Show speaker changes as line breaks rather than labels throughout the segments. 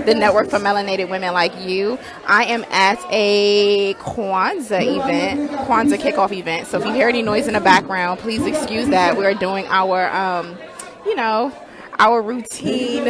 the network for melanated women like you. I am at a Kwanzaa kickoff event. So if you hear any noise in the background, please excuse that. We're doing our, you know, our routine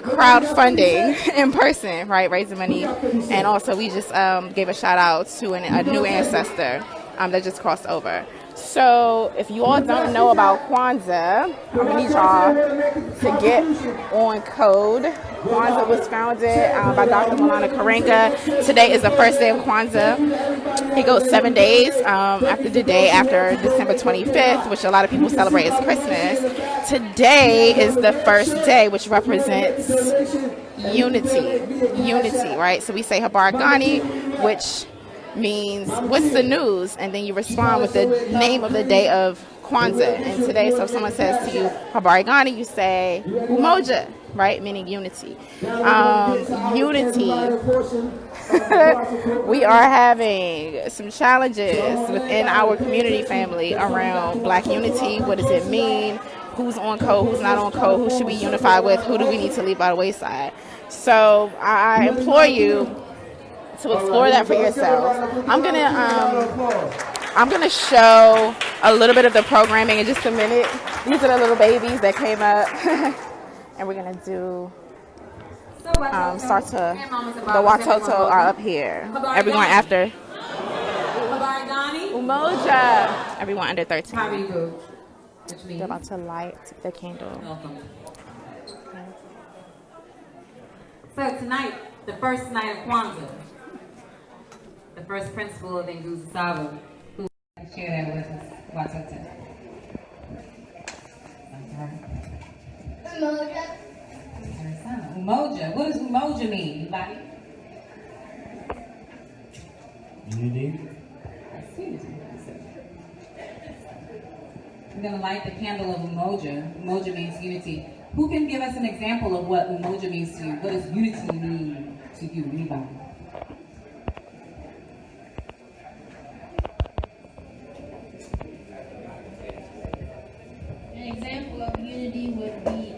crowdfunding in person, right? Raising money. And also we just gave a shout out to a new ancestor that just crossed over. So if you all don't know about Kwanzaa, I'm going to need y'all to get on code. Kwanzaa was founded by Dr. Malana Karenga. Today is the first day of Kwanzaa. It goes 7 days after the day after December 25th, which a lot of people celebrate as Christmas. Today is the first day, which represents unity, right? So we say Habaragani, which means what's the news, and then you respond with the name of the day of Kwanzaa. And today, so if someone says to you Habarigani, you say Umoja, right, meaning unity. Unity. We are having some challenges within our community family around Black unity. What does it mean? Who's on code? Who's not on code? Who should we unify with? Who do we need to leave by the wayside? So I implore you to explore that for yourself. I'm gonna show a little bit of the programming in just a minute. These are the little babies that came up, and we're gonna do the Watoto are up here. Everyone after Umoja. Everyone under 13. They're about to light the candle.
So tonight, the first night of Kwanzaa, the first principle of Nguzo Saba, who would like to share that with us, Watoto. Umoja. Umoja. What does Umoja mean, anybody?
Unity.
I see it. I'm going to light the candle of Umoja. Umoja means unity. Who can give us an example of what Umoja means to you? What does unity mean to you, anybody?
An example of unity would be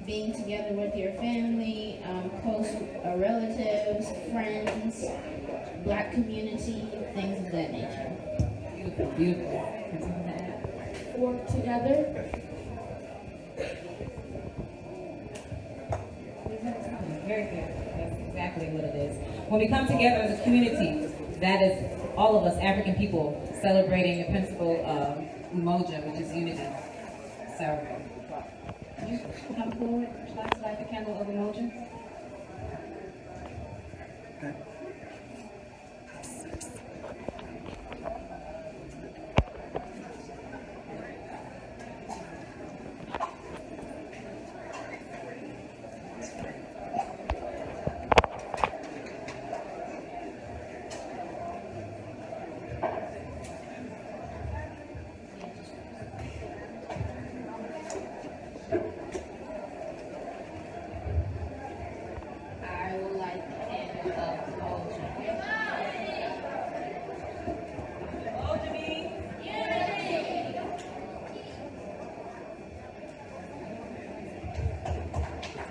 being together with your family, close relatives, friends, Black community, things of that nature.
Beautiful, beautiful.
Work together.
Very good. That's exactly what it is. When we come together as a community, that is all of us African people celebrating the principle of Umoja, which is unity. So, you come forward. Would you like to light the candle of Umoja? Okay.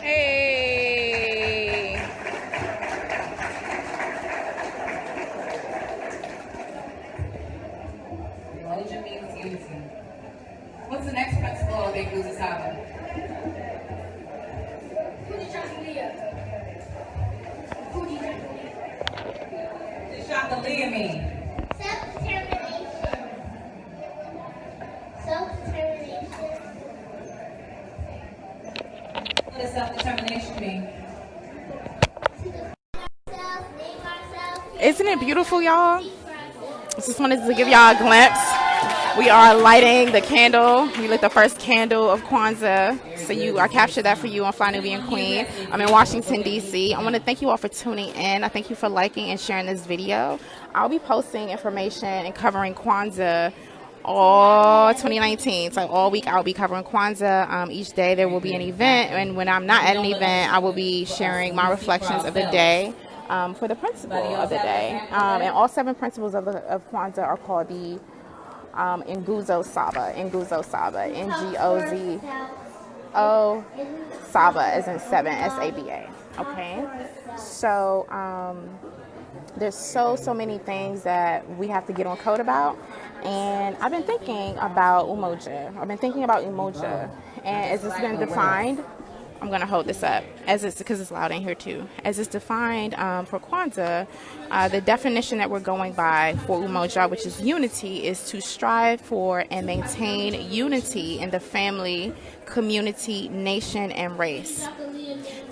Hey.
Umoja means unity. What's the next principle of Nguzo Saba? Shakalia mean?
Self-determination. Self-determination.
What does self-determination mean?
Isn't it beautiful, y'all? Just wanted to give y'all a glimpse. We are lighting the candle. We lit the first candle of Kwanzaa. So I captured that for you on Fly Nubian Queen. I'm in Washington, D.C. I want to thank you all for tuning in. I thank you for liking and sharing this video. I'll be posting information and covering Kwanzaa all 2019. So all week I'll be covering Kwanzaa. Each day there will be an event. And when I'm not at an event, I will be sharing my reflections of the day for the principle of the day. And all 7 principles of Kwanzaa are called the Nguzo Saba, Nguzo Saba, Ngoz. O, Saba as in 7, S-A-B-A. Okay, so there's so many things that we have to get on code about, and I've been thinking about Umoja. And as it's been defined, I'm gonna hold this up as it's because it's loud in here too. As it's defined for Kwanzaa, the definition that we're going by for Umoja, which is unity, is to strive for and maintain unity in the family, community, nation, and race.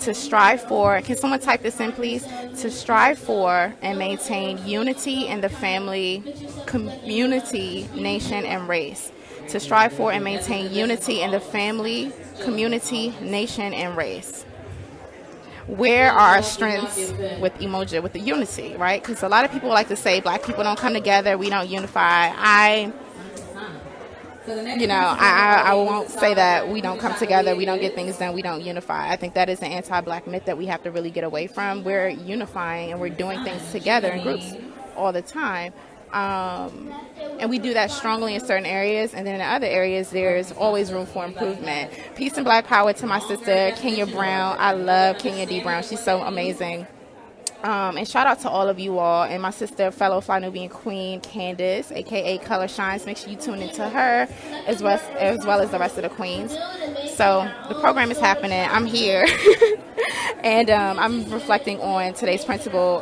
To strive for, can someone type this in, please? To strive for and maintain unity in the family, community, nation, and race. To strive for and maintain unity in the family, community, nation, and race. Where are our strengths with Umoja, with the unity, right? Because a lot of people like to say black people don't come together, we don't unify. I won't say that we don't come together, we don't get things done, we don't unify. I think that is an anti-black myth that we have to really get away from. We're unifying and we're doing things together in groups all the time. And we do that strongly in certain areas, and then in other areas there's always room for improvement. Peace and black power to my sister Kenya Brown. I love Kenya D. Brown, she's so amazing. And shout out to all of you all, and my sister, fellow Fly Nubian Queen, Candace, aka Color Shines. Make sure you tune into her as well as the rest of the queens. So the program is happening. I'm here, and I'm reflecting on today's principle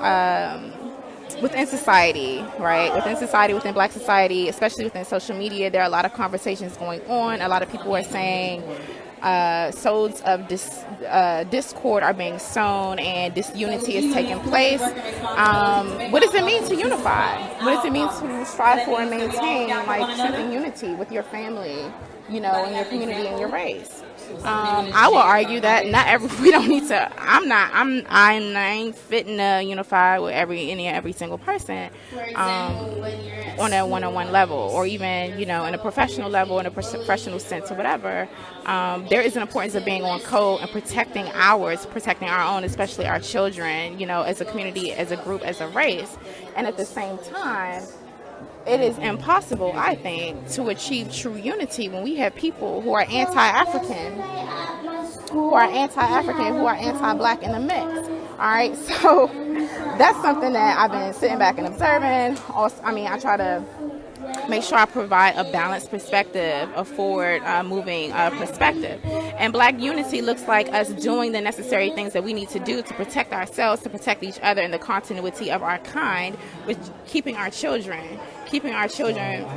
within society, right? Within society, within black society, especially within social media, there are a lot of conversations going on. A lot of people are saying sows of discord are being sown and disunity is taking place. What does it mean to unify? What does it mean to strive for and maintain like truth and unity with your family, in your community and your race? I will argue that we don't need to. I ain't fitting to unify with every single person.
For example, when you're at
On a one-on-one level, or even in a professional level, in a professional sense, or whatever. There is an importance of being on code and protecting our own, especially our children. As a community, as a group, as a race, and at the same time, it is impossible, I think, to achieve true unity when we have people who are anti-African, who are anti-black in the mix. All right, so that's something that I've been sitting back and observing. Also, I try to make sure I provide a balanced perspective, a forward moving perspective. And black unity looks like us doing the necessary things that we need to do to protect ourselves, to protect each other, and the continuity of our kind, with keeping our children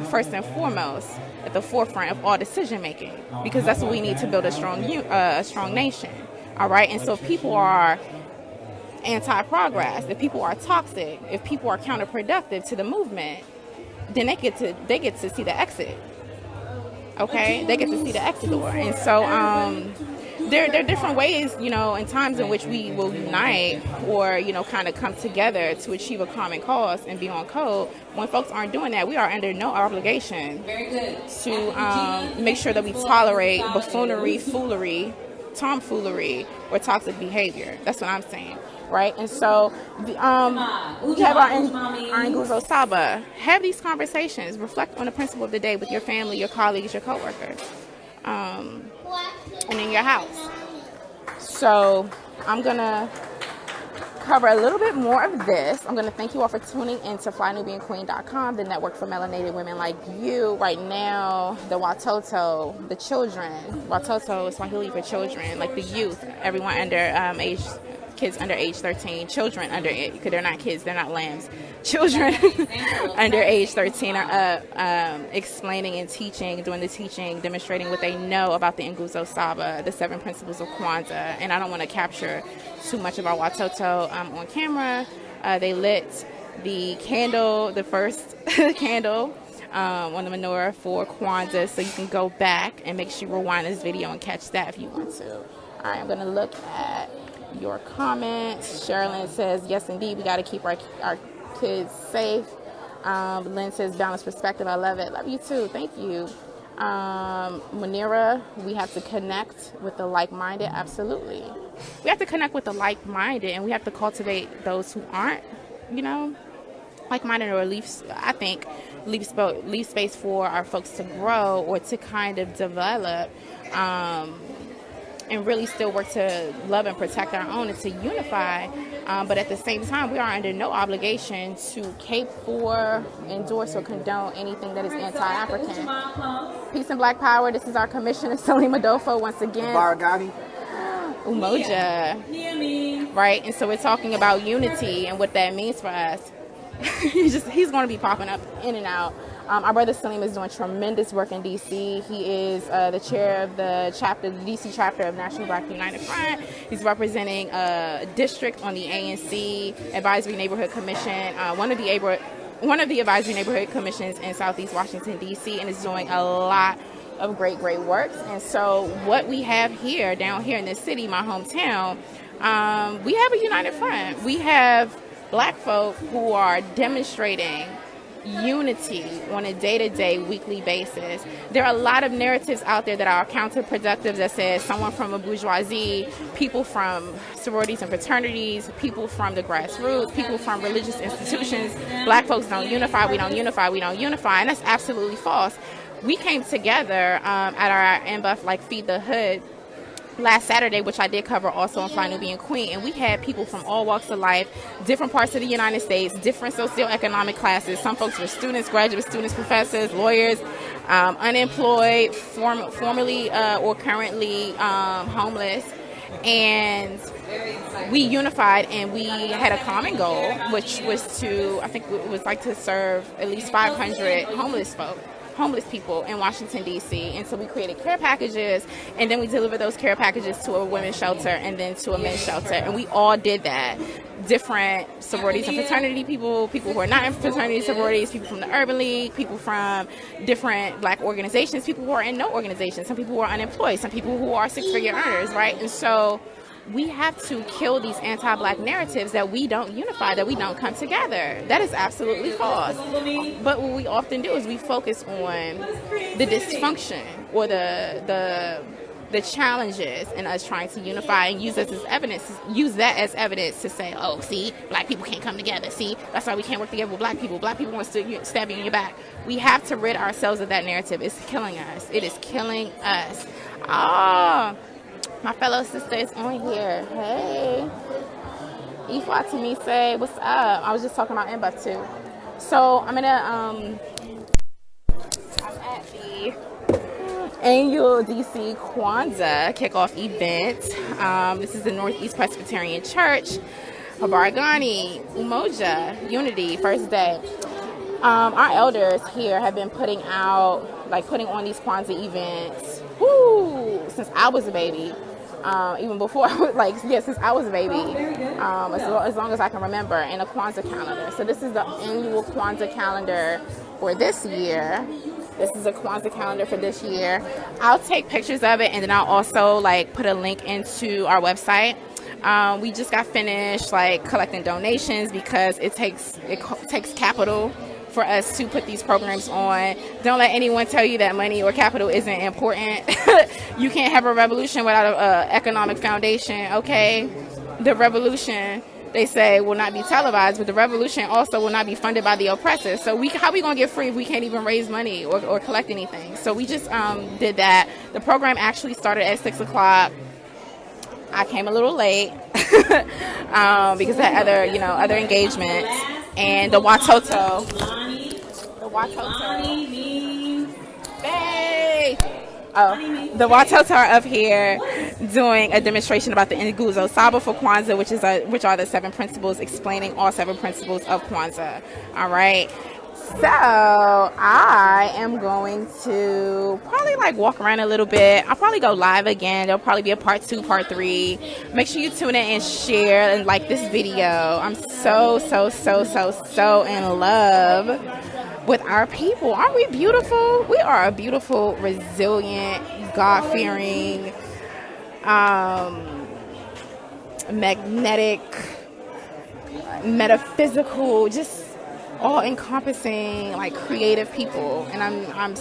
first and foremost at the forefront of all decision making, because that's what we need to build a strong nation. All right, and so if people are anti-progress, if people are toxic, if people are counterproductive to the movement, then they get to see the exit. Okay, they get to see the exit door. And so there are different ways, in times in which we will unite or kind of come together to achieve a common cause and be on code. When folks aren't doing that, we are under no obligation to make sure that we tolerate buffoonery, foolery, tomfoolery, or toxic behavior. That's what I'm saying. Right, and so we have our Nguzo Saba. Have these conversations. Reflect on the principle of the day with your family, your colleagues, your coworkers, and in your house. So I'm gonna cover a little bit more of this. I'm gonna thank you all for tuning into FlyNubianQueen.com, the network for melanated women like you. Right now, the Watoto, the children. Watoto is Swahili for children, like the youth, everyone under kids under age 13, children under it, because they're not kids, they're not lambs. Children under age 13 are explaining and teaching, doing the teaching, demonstrating what they know about the Nguzo Saba, the 7 principles of Kwanzaa. And I don't want to capture too much of our Watoto on camera. They lit the candle, the first candle on the menorah for Kwanzaa, so you can go back and make sure you rewind this video and catch that if you want to. All right, I'm going to look at your comments. Sherilyn says, yes, indeed, we got to keep our kids safe. Lynn says, balanced perspective. I love it. Love you too. Thank you. Munira, we have to connect with the like-minded. Absolutely. We have to connect with the like-minded, and we have to cultivate those who aren't, like-minded, or leave space for our folks to grow or to kind of develop and really still work to love and protect our own and to unify. But at the same time, we are under no obligation to cape for, endorse, or condone anything that is anti-African. Peace and Black Power. This is our Commissioner, Salima Dofo, once again.
Baragani.
Umoja. Right? And so we're talking about unity and what that means for us. He's going to be popping up in and out. Our brother Salim is doing tremendous work in D.C. He is the chair of the D.C. chapter of National Black United Front. He's representing a district on the ANC Advisory Neighborhood Commission, one of the advisory neighborhood commissions in Southeast Washington, D.C., and is doing a lot of great works. And so what we have here, down here in this city, my hometown, we have a united front. We have Black folk who are demonstrating unity on a day-to-day, weekly basis. There are a lot of narratives out there that are counterproductive that says someone from a bourgeoisie, people from sororities and fraternities, people from the grassroots, people from religious institutions, Black folks don't unify, we don't unify, and that's absolutely false. We came together at our NBUF, like Feed the Hood, last Saturday, which I did cover also on Fly Nubian Queen, and we had people from all walks of life, different parts of the United States, different socioeconomic classes. Some folks were students, graduate students, professors, lawyers, unemployed, formerly or currently homeless, and we unified and we had a common goal, which was to, I think it was like to serve at least 500 homeless people in Washington, D.C. And so we created care packages, and then we delivered those care packages to a women's shelter and then to a men's shelter. And we all did that. Different sororities and fraternity people who are not in fraternity sororities, people from the Urban League, people from different Black organizations, people who are in no organization, some people who are unemployed, some people who are six-figure earners, right? And so we have to kill these anti-Black narratives that we don't unify, that we don't come together. That is absolutely false. But what we often do is we focus on the dysfunction or the challenges in us trying to unify and use that as evidence to say, oh, see, Black people can't come together. See, that's why we can't work together with Black people. Black people want to stab you in your back. We have to rid ourselves of that narrative. It's killing us. It is killing us. My fellow sister is on here. Hey. Ifwa to me say, what's up? I was just talking about NBUF too. So I'm at the annual DC Kwanzaa kickoff event. This is the Northeast Presbyterian Church. Habaragani, Umoja, Unity, first day. Our elders here have been putting on these Kwanzaa events since I was a baby. Even before, since I was a baby, as long as I can remember, in a Kwanzaa calendar. So this is the annual Kwanzaa calendar for this year. This is a Kwanzaa calendar for this year. I'll take pictures of it, and then I'll also put a link into our website. We just got finished collecting donations because it takes capital for us to put these programs on. Don't let anyone tell you that money or capital isn't important. You can't have a revolution without an economic foundation, okay? The revolution, they say, will not be televised, but the revolution also will not be funded by the oppressor. So how we going to get free if we can't even raise money or collect anything? So we just did that. The program actually started at 6 o'clock. I came a little late because I had other engagements. And the Watoto. The Watoto are up here doing a demonstration about the Nguzo Saba for Kwanzaa, which are the 7 principles, explaining all 7 principles of Kwanzaa. All right. So I am going to probably walk around a little bit. I'll probably go live again. There'll probably be a part 2, part 3. Make sure you tune in and share and like this video. I'm so in love with our people. Aren't we beautiful? We are a beautiful, resilient, God-fearing, magnetic, metaphysical, just all-encompassing, creative people. And I'm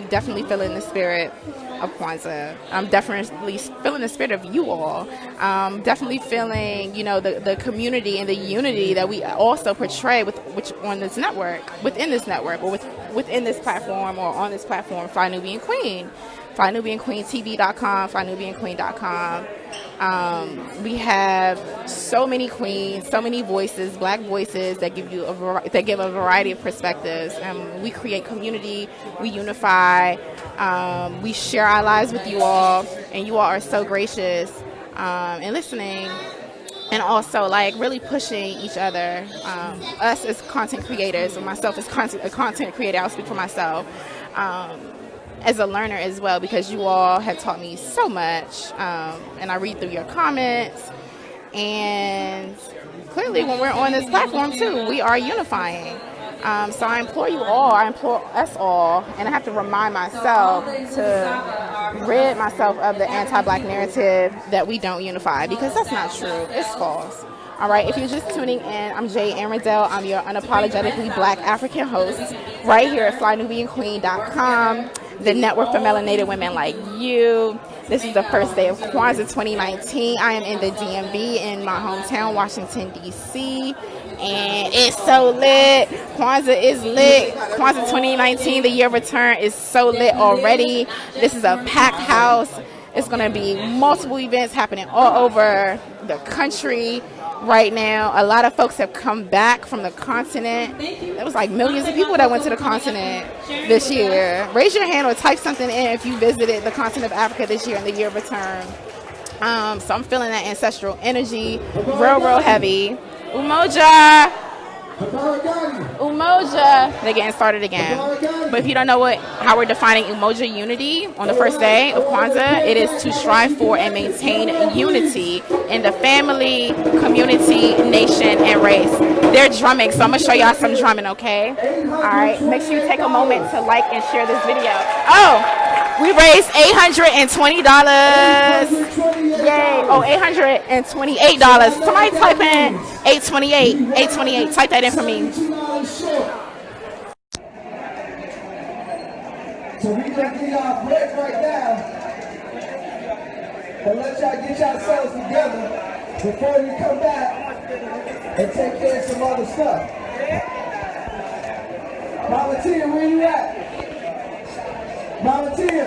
definitely feeling the spirit of Kwanzaa. I'm definitely feeling the spirit of you all. Definitely feeling, the community and the unity that we also portray within this network, or within this platform, or on this platform, Fly Nubian Queen. FlyNubianQueenTV.com, FlyNubianQueen.com. We have so many queens, so many voices, black voices that give you that give a variety of perspectives. We create community, we unify, we share our lives with you all, and you all are so gracious and listening. And also, like, really pushing each other. Us as content creators, and myself as a content creator, I'll speak for myself, as a learner as well, because you all have taught me so much. And I read through your comments. And clearly, when we're on this platform, too, we are unifying. So I implore you all, I implore us all, and I have to remind myself to rid myself of the anti-black narrative that we don't unify, because that's not true. It's false. All right, if you're just tuning in, I'm Jay Arendelle. I'm your unapologetically black African host right here at FlyNubianQueen.com, the network for melanated women like you. This is the first day of Kwanzaa 2019. I am in the DMV in my hometown, Washington, D.C., and it's so lit. Kwanzaa is lit. Kwanzaa 2019, the year of return, is so lit already. This is a packed house. It's going to be multiple events happening all over the country right now. A lot of folks have come back from the continent. There was like millions of people that went to the continent this year. Raise your hand or type something in if you visited the continent of Africa this year in the year of return. So I'm feeling that ancestral energy real heavy. Umoja! Umoja! They're getting started again. But if you don't know how we're defining Umoja unity on the first day of Kwanzaa, it is to strive for and maintain unity in the family, community, nation, and race. They're drumming, so I'm going to show y'all some drumming, okay? All right, make sure you take a moment to like and share this video. Oh! We raised $820. Yay. Oh, $828. Somebody type in 828. 828. Type that in for me.
So we gonna give y'all a break right now and let y'all get yourselves together before you come back and take care of some other stuff. Mama Tia, where you at? Mama Tia!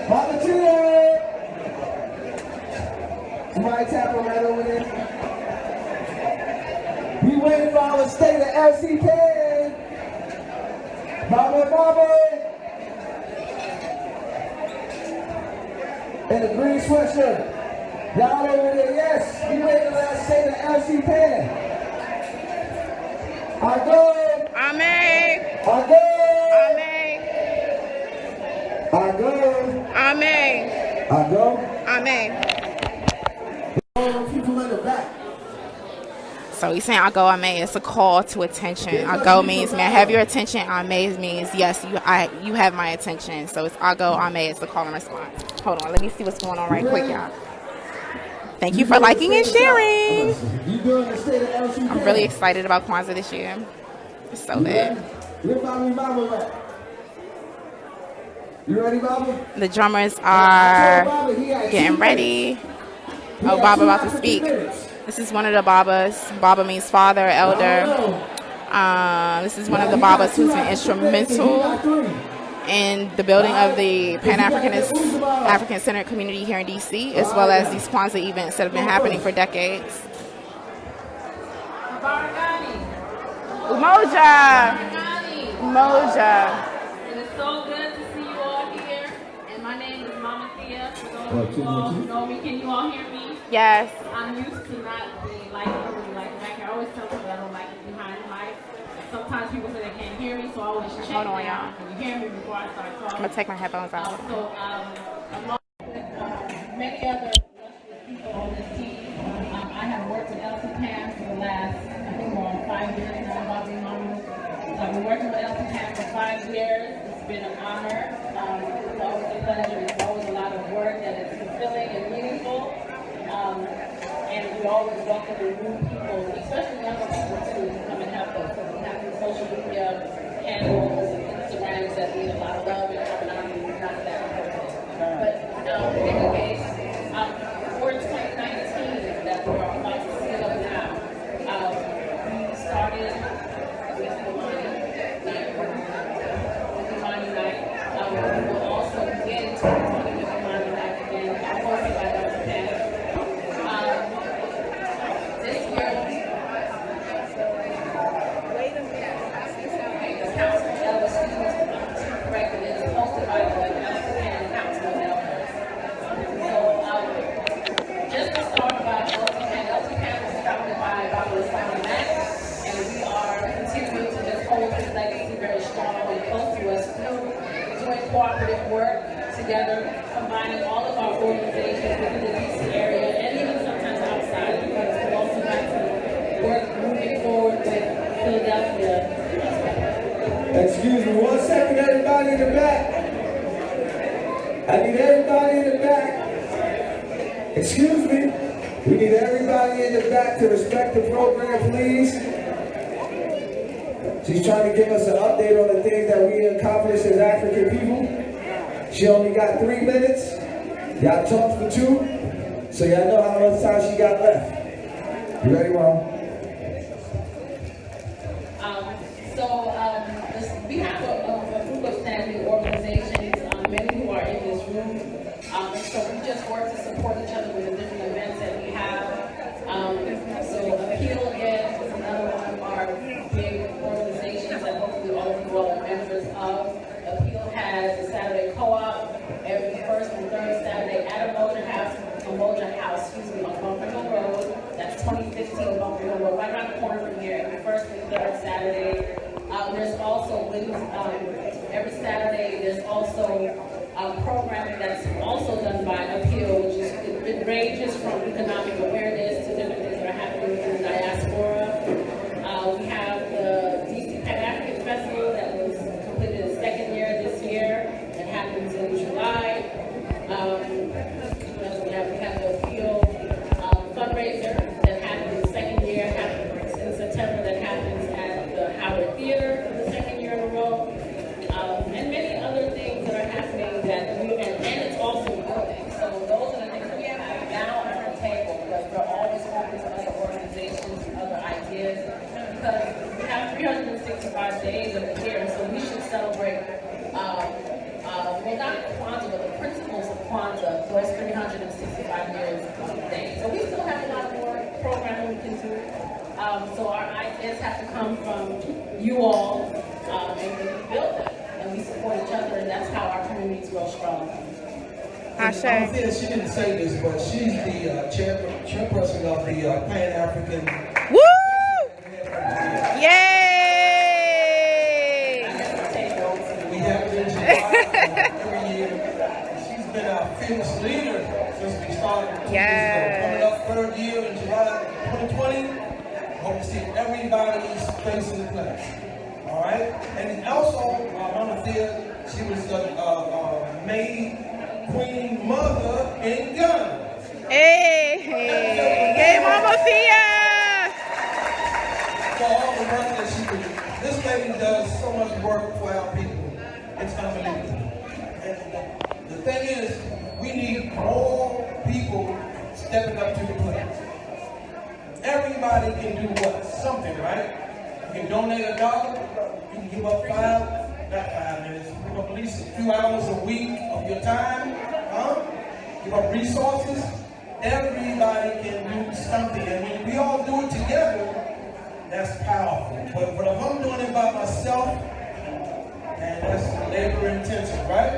Mama Tia! Somebody tap her right over there. We waiting for our state of LCK! Mama! And the green sweatshirt. Y'all over there, yes! We waiting for our state of LCK! I go!
Amen!
I go!
Amen!
I go.
Amen.
I go.
Amen.
People in the back.
So he's saying, I go, Amen. It's a call to attention. I go means, may I have your attention? Amen means, yes, you have my attention. So it's I go, Amen. It's the call and response. Hold on. Let me see what's going on right quick, y'all. Thank you for liking and sharing. I'm really excited about Kwanzaa this year. It's so lit.
You ready, Baba?
The drummers are getting ready. Oh, Baba about to speak. This is one of the Babas. Baba means father, elder. This is one of the Babas who's been instrumental in the building of the Pan-Africanist, African-centered community here in D.C., as well as these Kwanzaa events that have been happening for decades. Umoja! Umoja!
It is so good to see you all here. And my name is Mama Thea. For those of you all who know me, can you all hear me?
Yes.
I'm used to not being like back here. I always tell people I don't like it behind the mic. Sometimes people say they can't hear me, so I always check.
Hold on, y'all.
Can you hear me before I start talking?
I'm going to take my headphones out.
Along with many other people on this team, I have worked with Elsie Pam for the last, I think we're on 5 years now, Bobby Mama. So I've been working with Elsie Pam for 5 years. It's been an honor. It's always a pleasure. It's always a lot of work that is fulfilling and meaningful. And we always welcome new people, especially younger people too, to come and help us. So we have these social media handles and Instagrams that need a lot of love and commonality. Not that important. But in any case, for 2019 that we're about to set up now, we started with the Imani night. together, combining all of our organizations within the DC area and even sometimes outside, because we also got to work moving forward with Philadelphia.
Excuse me 1 second, everybody in the back. I need everybody in the back. Excuse me. We need everybody in the back to respect the program, please. She's trying to give us an update on the things that we accomplished as African people. She only got 3 minutes. Y'all talked for 2. So y'all know how much time she got left. You ready, Mom?
We have a group of standing organizations, many who are in this room. And so we just work to support each other with the different events that we have. So Appeal again is another one of our big organizations that hopefully all of you all are members of. Appeal has a Saturday co-op every first and third Saturday at Umoja House, on Bunker Hill Road. That's 2015 Bunker Hill Road, right around the corner from here, every first and third Saturday. There's also every Saturday. There's also programming that's also done by Appeal, which is it ranges from economic awareness to different things that are happening within the diaspora. We have the DC Pan-African Festival that was completed its 2nd year this year. It happens in July. We have the Appeal fundraiser that happens 2nd year, happens in September, that happens at the Howard Theater for the 2nd year in a row. And many other things that are happening that and it's also building. So those are the things that we have now on our table, but we're always open to other organizations and other ideas, because we have 365 days of the year, so we should celebrate, well, not Kwanzaa, but the principles of Kwanzaa, those 365 years of days. So we still have a lot more programming we can do. So our ideas have to come from you all, and we build them. And we support each other, and that's how our communities grow strong.
She didn't say this, but she's the chairperson of the Pan-African.
Woo! Yay!
We have it in July every year. She's been our famous leader since we started.
Yes.
Coming up 3rd year in July 2020. Hope to see everybody's face in the place. All right, and also Mama Thea, she was the maid, queen, mother in Ghana.
Hey, Mama Thea!
For all the work that she did, this lady does so much work for our people. It's unbelievable. And the thing is, we need more people stepping up to the plate. Everybody can do what? Something, right? You can donate $1. You can give up not 5 minutes. Give up at least a few hours a week of your time. Give up resources. Everybody can do something. And when we all do it together, that's powerful. But if I'm doing it by myself, man, that's labor intensive, right?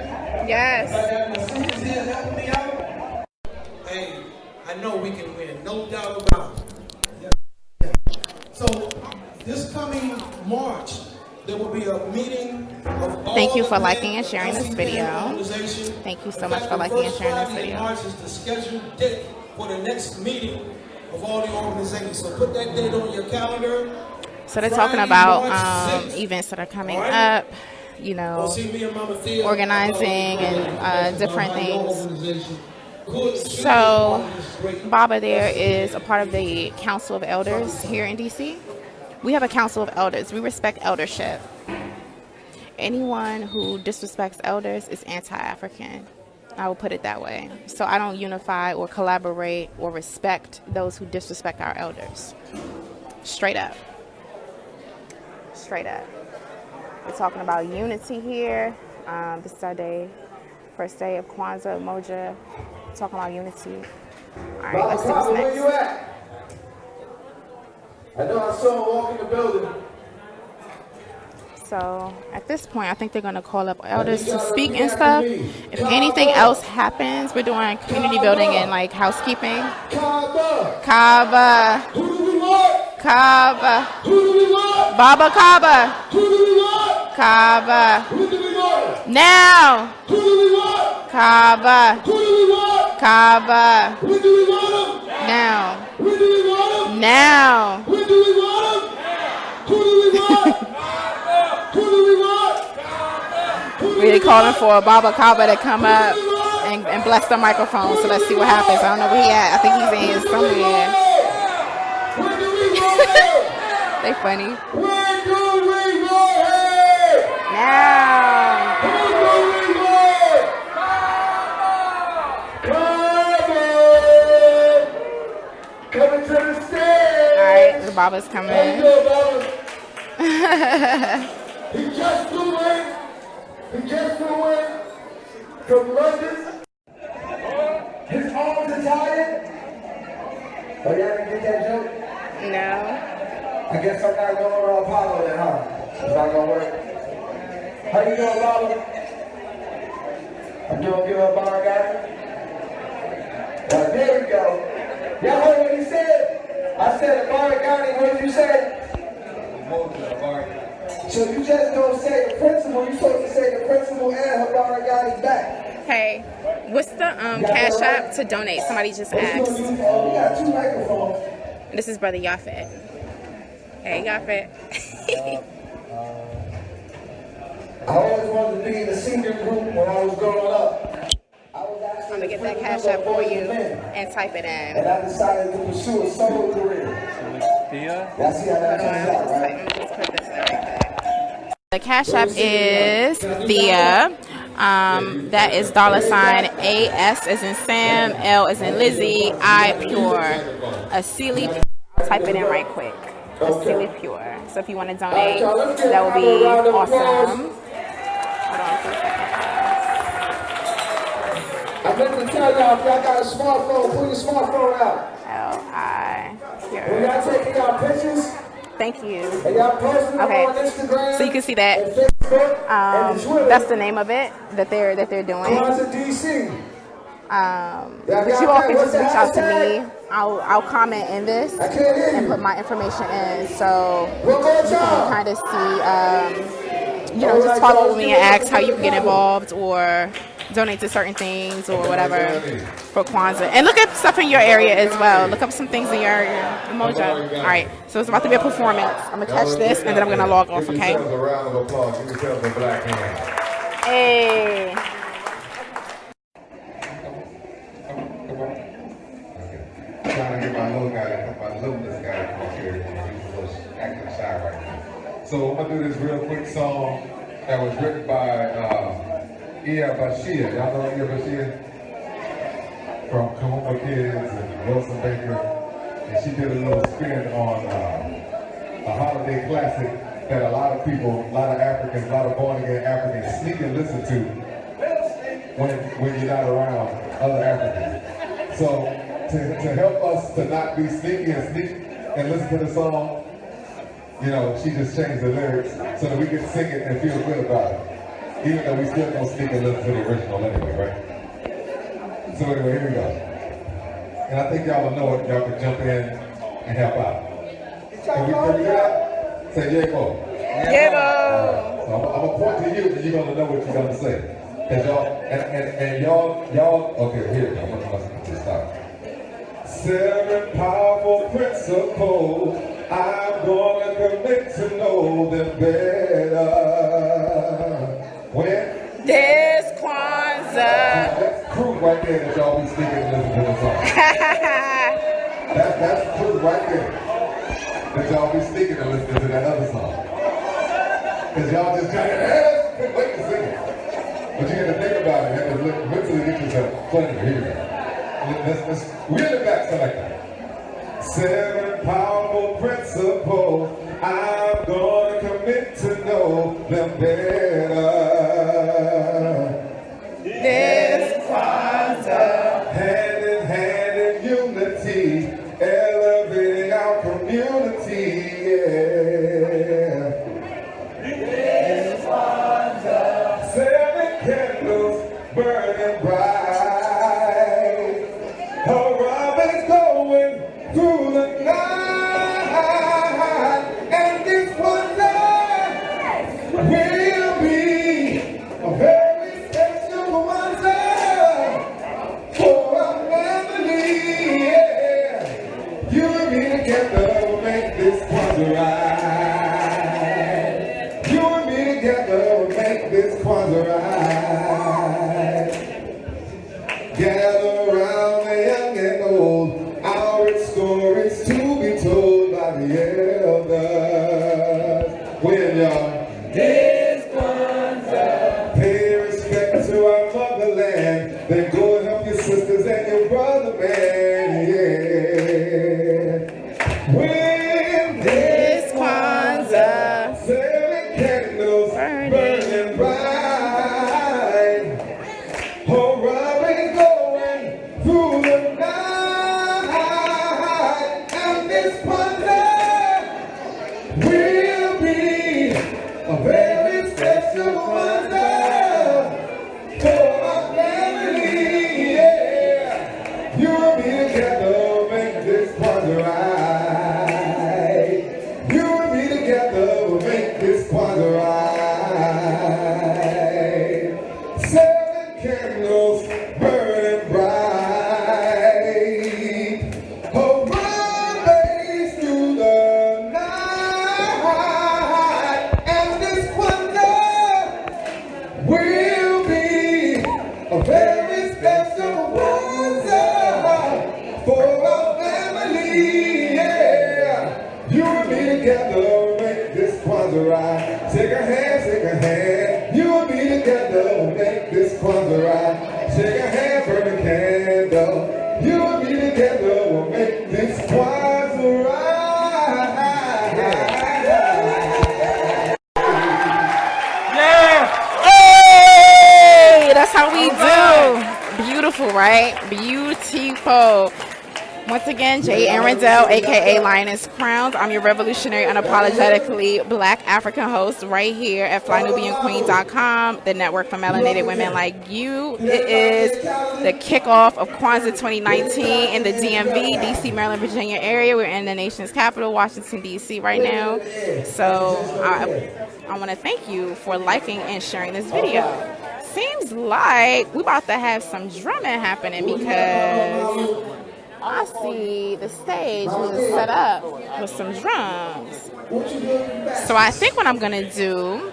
Yes.
If I got my sisters here helping me out, hey, I know we can win. No doubt about it. So this coming March, there will be a meeting of all.
Thank you for liking and sharing this video. Thank you so much for liking and sharing this video.
March is the scheduled date for the next meeting of all the organizations. So put that date on your calendar.
So they're talking about events that are coming up, you know, organizing and different things. So Baba there is a part of the Council of Elders here in DC. We have a Council of Elders. We respect eldership. Anyone who disrespects elders is anti-African. I will put it that way. So I don't unify or collaborate or respect those who disrespect our elders. Straight up. Straight up. We're talking about unity here. This is our day, first day of Kwanzaa, Umoja. Talking about unity. All right, let's see what's next.
Where you at? I know I saw him walk in the building.
So at this point, I think they're going to call up elders to speak and stuff. If anything else happens, we're doing community building and like housekeeping. Kaaba.
Who do we want?
Kaaba.
Who do we want?
Baba Kaaba.
Who do we want?
Kaaba.
Who do we want?
Now.
Who do we want?
Kava.
Who do we want?
Kava.
When do we want them?
Now.
When do we want them?
Now.
When do we want them? Who do we want? Who do we want?
We're calling for Baba Kava to come up and bless the microphone. So let's see what happens. I don't know where he at. I think he's in somewhere.
When do we want?
They funny.
When do we want?
Now.
When do we want? Coming to the stage.
All right, the Baba's coming.
How you doing, Baba? He just flew in. He just flew in from London. His arms are tired. Oh, y'all didn't get that joke?
No.
I guess I'm not going to Apollo then, huh? It's not going to work. How you doing, Baba? I'm doing good, Baba, guys. There we go. Y'all heard what he said? I said, Baragani, what did you say? So you just don't say the principal, you're supposed to say the principal and her Baragani back.
Hey, what's the cash app to donate? Somebody just asked.
We got 2 microphones.
This is Brother Yafet. Hey, Yafet.
I always wanted to be in the senior group when I was growing up.
I'm gonna get that cash app for you and type it in.
And I decided to pursue a solo career. Y'all see how that turns out, right?
Let's put this in right quick. The cash app is Thea. That is $ AS as in Sam, L as in Lizzie, I pure. Asili pure. I'll type it in right quick. Asili pure. So if you want to donate, that would be awesome. Hold on for a second.
I meant to tell y'all, if y'all got a smartphone, pull your smartphone out.
L-I
When
pure.
y'all taking y'all pictures,
Thank you.
and y'all posting them
Okay.
on Instagram,
So you can see that.
and Facebook, and Twitter,
That's the name of it that they're doing.
Kwanzaa DC.
But you all can just reach out to me. I'll comment in this
I can't hear
and
you.
put my information in, so
One more
you can
time.
kind of see, just follow me and ask how you can get involved or donate to certain things or whatever for Kwanzaa. And look up stuff in your area as well. Look up some things in your area. Mojo. All right, so it's about to be a performance. I'm gonna catch this and then I'm gonna log off. Okay.
Give yourselves a round of applause. Give yourselves a black hand.
Hey.
Trying to get my little littlest guy to come up here. He's a little acting shy right now. So I'm gonna do this real quick song that was written by Iya Bashir. Y'all know Iya Bashir? From Kahuma Kids and Wilson Baker. And she did a little spin on a holiday classic that a lot of people, a lot of Africans, a lot of born again Africans sneak and listen to when you're not around other Africans. So to help us to not be sneaky and listen to the song, she just changed the lyrics so that we can sing it and feel good about it. Even though we still don't sneak and listen to the original anyway, right? So anyway, here we go. And I think y'all will know it. Y'all can jump in and help out. Can we do that? Say Yebo.
Yebo.
So I'm gonna point to you and you're gonna know what you're gonna say. Cause y'all, okay, here we go. I'm gonna just stop. 7 powerful principles I'm gonna commit to know them better. When?
This Kwanzaa.
That's proof right there that y'all be sneaking and listening to the song. That's proof right there that y'all be sneaking and listening to that other song. Cause y'all just got your ass, couldn't wait to sing it. But you had to think about it, you had to mentally get yourself plenty. Here we go. Let's reel it back to like that. 7 powerful principles I'm gonna commit to know them better.
This Kwanzaa.
Hand in hand in unity, elevating our community. Yeah. This Kwanzaa. 7 candles burning bright. A robin's going through the night, and this Kwanzaa will be Kwanzaa ride. You and me together will make this Kwanzaa ride. Gather around the young and old, our rich stories to be told by the elders. When y'all, this Kwanzaa, pay respect to our motherland, then go and help your sisters and your brother, man, yeah. When
This Kwanzaa,
seven candles burning bright, oh, robin going through the night, and this Kwanzaa will be a very special Kwanzaa for our family, yeah. You and me together make this Kwanzaa right. You and me together will make this Kwanzaa right. Seven candles burning bright. Oh, run, bass through the night. And this Kwanzaa will be a very special Kwanzaa for our family, yeah. You and me together make this Kwanzaa right. Shake a hand, shake a hand. You and me together make this Kwanzaa right. Shake a hand, burn a candle. You and me together will make this Kwanzaa right.
hey, that's how we do. Beautiful, right? Beautiful. Once again, Jay Arundel, aka Lioness Crowns. I'm your revolutionary, unapologetically black African host right here at flynubianqueen.com, the network for melanated women like you. It is the kickoff of Kwanzaa 2019 in the DMV, DC, Maryland, Virginia area. We're in the nation's capital, Washington, DC right now. So I want to thank you for liking and sharing this video. Seems like we're about to have some drumming happening because I see the stage is set up with some drums. So I think what I'm gonna do,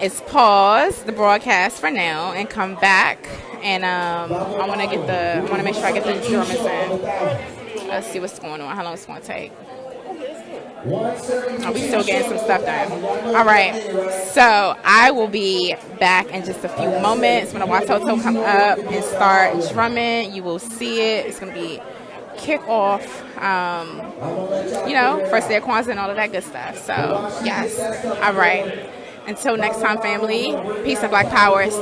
is pause the broadcast for now and come back. And I want to make sure I get the drummers in. Let's see what's going on. How long it's gonna take. Oh, we still getting some stuff done. All right, so I will be back in just a few moments when the Watoto come up and start drumming. You will see it. It's going to be kickoff, first day of Kwanzaa and all of that good stuff. So, yes. All right. Until next time, family, peace and black power. Stay